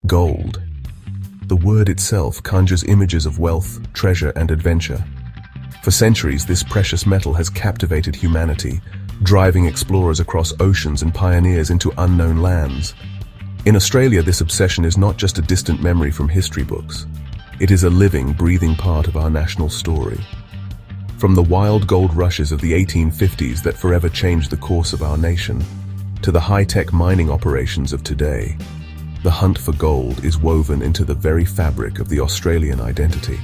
Gold. The word itself conjures images of wealth, treasure, and adventure. For centuries, this precious metal has captivated humanity, driving explorers across oceans and pioneers into unknown lands. In Australia, this obsession is not just a distant memory from history books. It is a living, breathing part of our national story. From the wild gold rushes of the 1850s that forever changed the course of our nation, to the high-tech mining operations of today, the hunt for gold is woven into the very fabric of the Australian identity.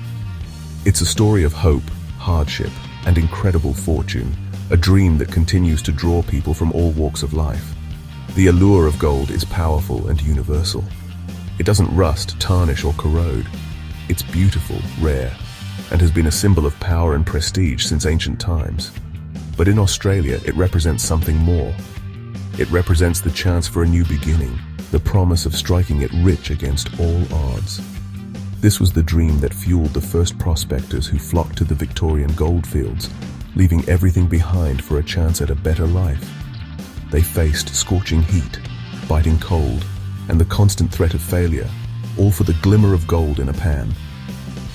It's a story of hope, hardship, and incredible fortune, a dream that continues to draw people from all walks of life. The allure of gold is powerful and universal. It doesn't rust, tarnish, or corrode. It's beautiful, rare, and has been a symbol of power and prestige since ancient times. But in Australia, it represents something more. It represents the chance for a new beginning, the promise of striking it rich against all odds. This was the dream that fueled the first prospectors who flocked to the Victorian goldfields, leaving everything behind for a chance at a better life. They faced scorching heat, biting cold, and the constant threat of failure, all for the glimmer of gold in a pan.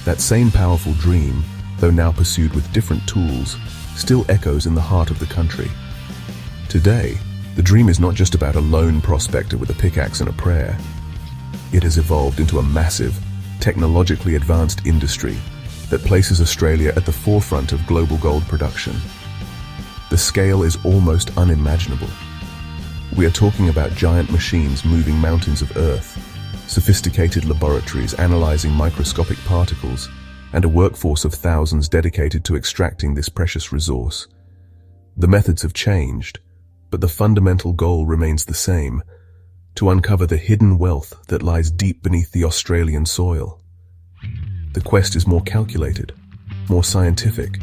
That same powerful dream, though now pursued with different tools, still echoes in the heart of the country. Today, the dream is not just about a lone prospector with a pickaxe and a prayer. It has evolved into a massive, technologically advanced industry that places Australia at the forefront of global gold production. The scale is almost unimaginable. We are talking about giant machines moving mountains of earth, sophisticated laboratories analyzing microscopic particles, and a workforce of thousands dedicated to extracting this precious resource. The methods have changed, but the fundamental goal remains the same: to uncover the hidden wealth that lies deep beneath the Australian soil. The quest is more calculated, more scientific,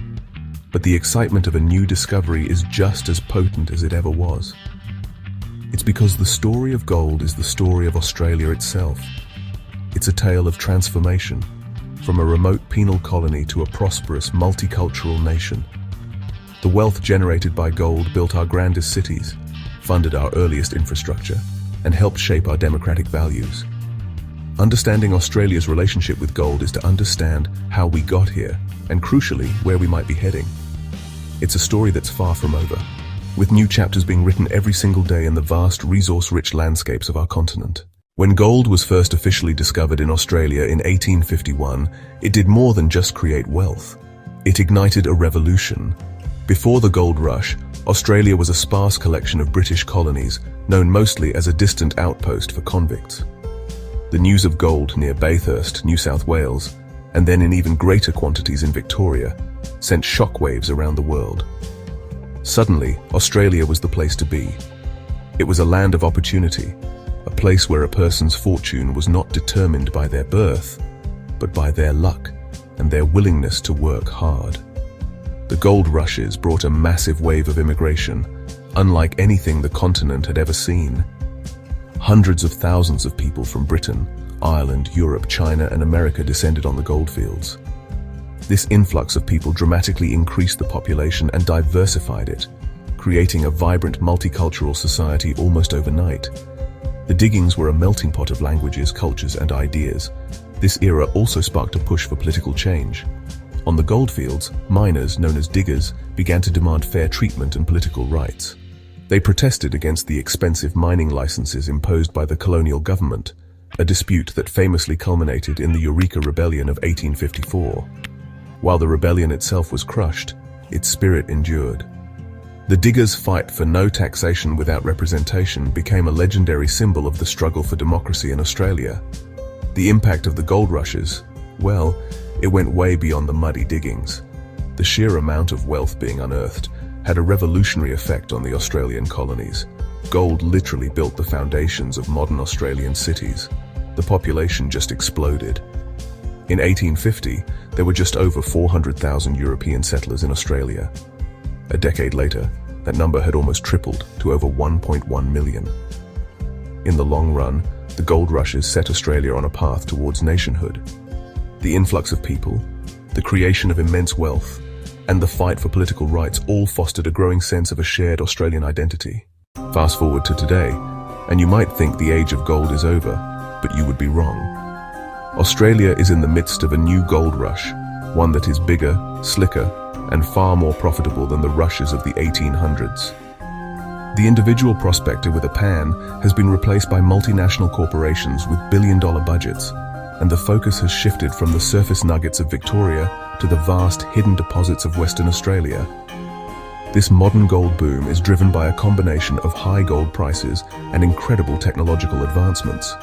but the excitement of a new discovery is just as potent as it ever was. It's because the story of gold is the story of Australia itself. It's a tale of transformation, from a remote penal colony to a prosperous, multicultural nation. The wealth generated by gold built our grandest cities, funded our earliest infrastructure, and helped shape our democratic values. Understanding Australia's relationship with gold is to understand how we got here, and crucially, where we might be heading. It's a story that's far from over, with new chapters being written every single day in the vast, resource-rich landscapes of our continent. When gold was first officially discovered in Australia in 1851, it did more than just create wealth. It ignited a revolution. Before the gold rush, Australia was a sparse collection of British colonies, known mostly as a distant outpost for convicts. The news of gold near Bathurst, New South Wales, and then in even greater quantities in Victoria, sent shockwaves around the world. Suddenly, Australia was the place to be. It was a land of opportunity, a place where a person's fortune was not determined by their birth, but by their luck and their willingness to work hard. The gold rushes brought a massive wave of immigration, unlike anything the continent had ever seen. Hundreds of thousands of people from Britain, Ireland, Europe, China, and America descended on the goldfields. This influx of people dramatically increased the population and diversified it, creating a vibrant multicultural society almost overnight. The diggings were a melting pot of languages, cultures, and ideas. This era also sparked a push for political change. On the goldfields, miners, known as diggers, began to demand fair treatment and political rights. They protested against the expensive mining licenses imposed by the colonial government, a dispute that famously culminated in the Eureka Rebellion of 1854. While the rebellion itself was crushed, its spirit endured. The diggers' fight for no taxation without representation became a legendary symbol of the struggle for democracy in Australia. The impact of the gold rushes, well, it went way beyond the muddy diggings. The sheer amount of wealth being unearthed had a revolutionary effect on the Australian colonies. Gold literally built the foundations of modern Australian cities. The population just exploded. In 1850, there were just over 400,000 European settlers in Australia. A decade later, that number had almost tripled to over 1.1 million. In the long run, the gold rushes set Australia on a path towards nationhood. The influx of people, the creation of immense wealth, and the fight for political rights all fostered a growing sense of a shared Australian identity. Fast forward to today, and you might think the age of gold is over, but you would be wrong. Australia is in the midst of a new gold rush, one that is bigger, slicker, and far more profitable than the rushes of the 1800s. The individual prospector with a pan has been replaced by multinational corporations with billion-dollar budgets, and the focus has shifted from the surface nuggets of Victoria to the vast hidden deposits of Western Australia. This modern gold boom is driven by a combination of high gold prices and incredible technological advancements.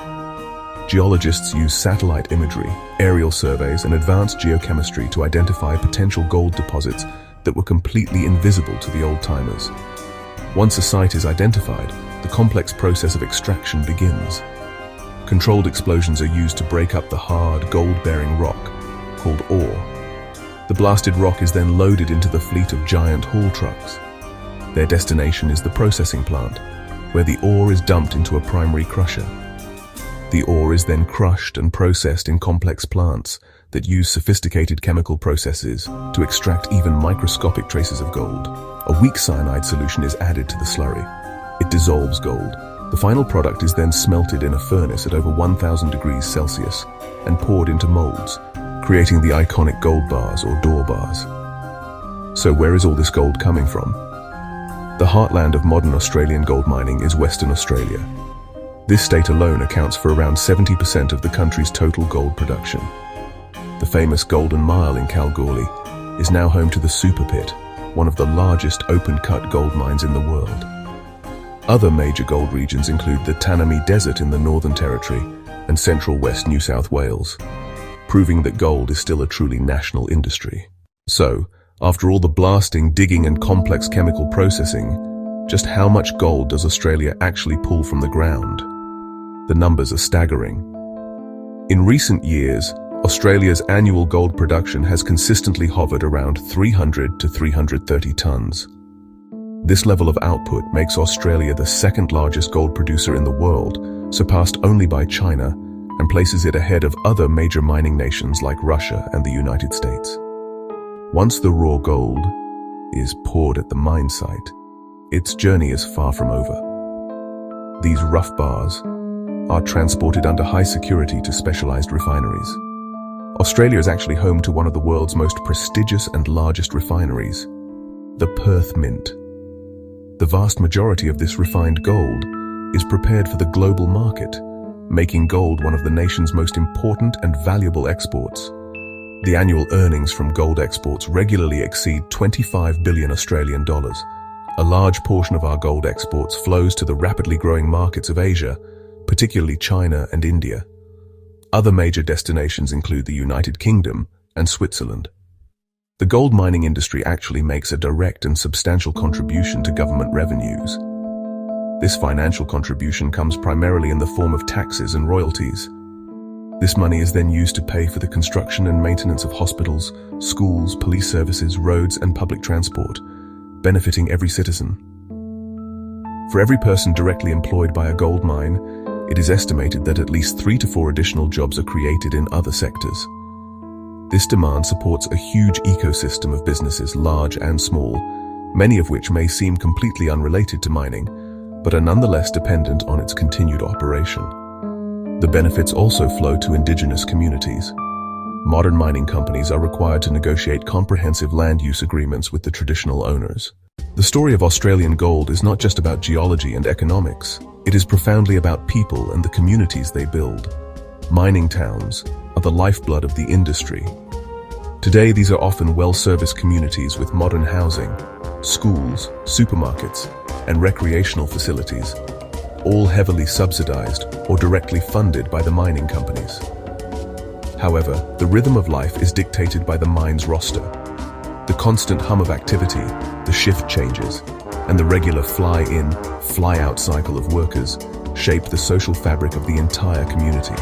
Geologists use satellite imagery, aerial surveys, and advanced geochemistry to identify potential gold deposits that were completely invisible to the old-timers. Once a site is identified, the complex process of extraction begins. Controlled explosions are used to break up the hard, gold-bearing rock, called ore. The blasted rock is then loaded into the fleet of giant haul trucks. Their destination is the processing plant, where the ore is dumped into a primary crusher. The ore is then crushed and processed in complex plants that use sophisticated chemical processes to extract even microscopic traces of gold. A weak cyanide solution is added to the slurry. It dissolves gold. The final product is then smelted in a furnace at over 1000 degrees Celsius and poured into molds, creating the iconic gold bars or door bars. So where is all this gold coming from? The heartland of modern Australian gold mining is Western Australia. This state alone accounts for around 70% of the country's total gold production. The famous Golden Mile in Kalgoorlie is now home to the Super Pit, one of the largest open-cut gold mines in the world. Other major gold regions include the Tanami Desert in the Northern Territory and central West New South Wales, proving that gold is still a truly national industry. So, after all the blasting, digging, and complex chemical processing, just how much gold does Australia actually pull from the ground? The numbers are staggering. In recent years, Australia's annual gold production has consistently hovered around 300 to 330 tons. This level of output makes Australia the second largest gold producer in the world, surpassed only by China, and places it ahead of other major mining nations like Russia and the United States. Once the raw gold is poured at the mine site, its journey is far from over. These rough bars are transported under high security to specialized refineries. Australia is actually home to one of the world's most prestigious and largest refineries, the Perth Mint. The vast majority of this refined gold is prepared for the global market, making gold one of the nation's most important and valuable exports. The annual earnings from gold exports regularly exceed 25 billion Australian dollars. A large portion of our gold exports flows to the rapidly growing markets of Asia, particularly China and India. Other major destinations include the United Kingdom and Switzerland. The gold mining industry actually makes a direct and substantial contribution to government revenues. This financial contribution comes primarily in the form of taxes and royalties. This money is then used to pay for the construction and maintenance of hospitals, schools, police services, roads, and public transport, benefiting every citizen. For every person directly employed by a gold mine, it is estimated that at least 3 to 4 additional jobs are created in other sectors. This demand supports a huge ecosystem of businesses, large and small, many of which may seem completely unrelated to mining, but are nonetheless dependent on its continued operation. The benefits also flow to indigenous communities. Modern mining companies are required to negotiate comprehensive land use agreements with the traditional owners. The story of Australian gold is not just about geology and economics. It is profoundly about people and the communities they build. Mining towns are the lifeblood of the industry. Today, these are often well-serviced communities with modern housing, schools, supermarkets, and recreational facilities, all heavily subsidized or directly funded by the mining companies. However, the rhythm of life is dictated by the mine's roster. The constant hum of activity, the shift changes, and the regular fly-in, fly-out cycle of workers shape the social fabric of the entire community.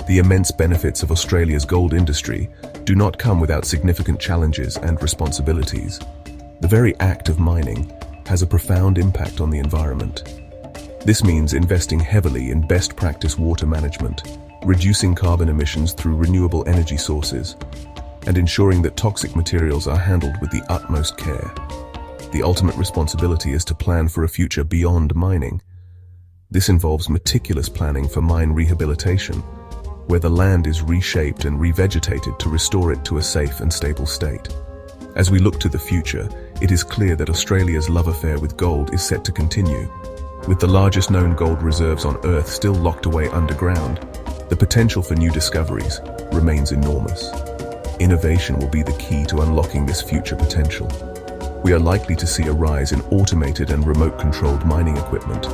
The immense benefits of Australia's gold industry do not come without significant challenges and responsibilities. The very act of mining has a profound impact on the environment. This means investing heavily in best practice water management, reducing carbon emissions through renewable energy sources, and ensuring that toxic materials are handled with the utmost care. The ultimate responsibility is to plan for a future beyond mining. This involves meticulous planning for mine rehabilitation, where the land is reshaped and revegetated to restore it to a safe and stable state. As we look to the future, it is clear that Australia's love affair with gold is set to continue. With the largest known gold reserves on Earth still locked away underground, the potential for new discoveries remains enormous. Innovation will be the key to unlocking this future potential. We are likely to see a rise in automated and remote-controlled mining equipment.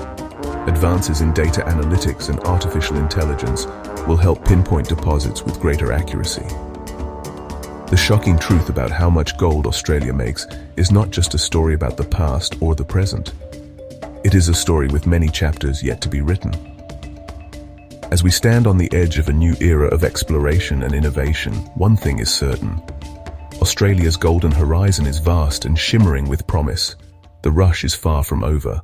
Advances in data analytics and artificial intelligence will help pinpoint deposits with greater accuracy. The shocking truth about how much gold Australia makes is not just a story about the past or the present. It is a story with many chapters yet to be written. As we stand on the edge of a new era of exploration and innovation, one thing is certain. Australia's golden horizon is vast and shimmering with promise. The rush is far from over.